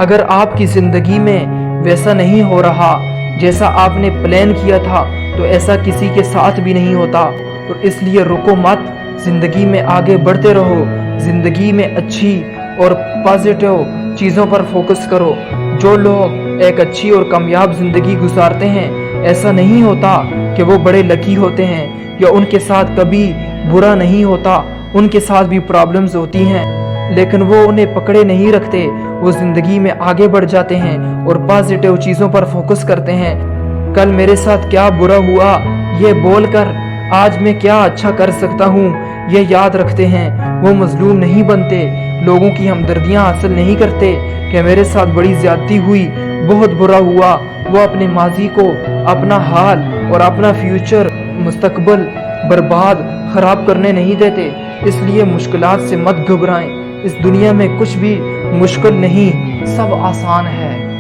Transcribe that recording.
اگر آپ کی زندگی میں ویسا نہیں ہو رہا جیسا آپ نے پلان کیا تھا تو ایسا کسی کے ساتھ بھی نہیں ہوتا، اور اس لیے رکو مت، زندگی میں آگے بڑھتے رہو، زندگی میں اچھی اور پازیٹیو چیزوں پر فوکس کرو۔ جو لوگ ایک اچھی اور کامیاب زندگی گزارتے ہیں، ایسا نہیں ہوتا کہ وہ بڑے لکی ہوتے ہیں یا ان کے ساتھ کبھی برا نہیں ہوتا، ان کے ساتھ بھی پرابلمز ہوتی ہیں، لیکن وہ انہیں پکڑے نہیں رکھتے، وہ زندگی میں آگے بڑھ جاتے ہیں اور پازیٹیو چیزوں پر فوکس کرتے ہیں۔ کل میرے ساتھ کیا برا ہوا یہ بول کر آج میں کیا اچھا کر سکتا ہوں یہ یاد رکھتے ہیں۔ وہ مظلوم نہیں بنتے، لوگوں کی ہمدردیاں حاصل نہیں کرتے کہ میرے ساتھ بڑی زیادتی ہوئی، بہت برا ہوا۔ وہ اپنے ماضی کو، اپنا حال اور اپنا فیوچر، مستقبل برباد، خراب کرنے نہیں دیتے۔ اس لیے مشکلات سے مت گھبرائیں، اس دنیا میں کچھ بھی مشکل نہیں، سب آسان ہے۔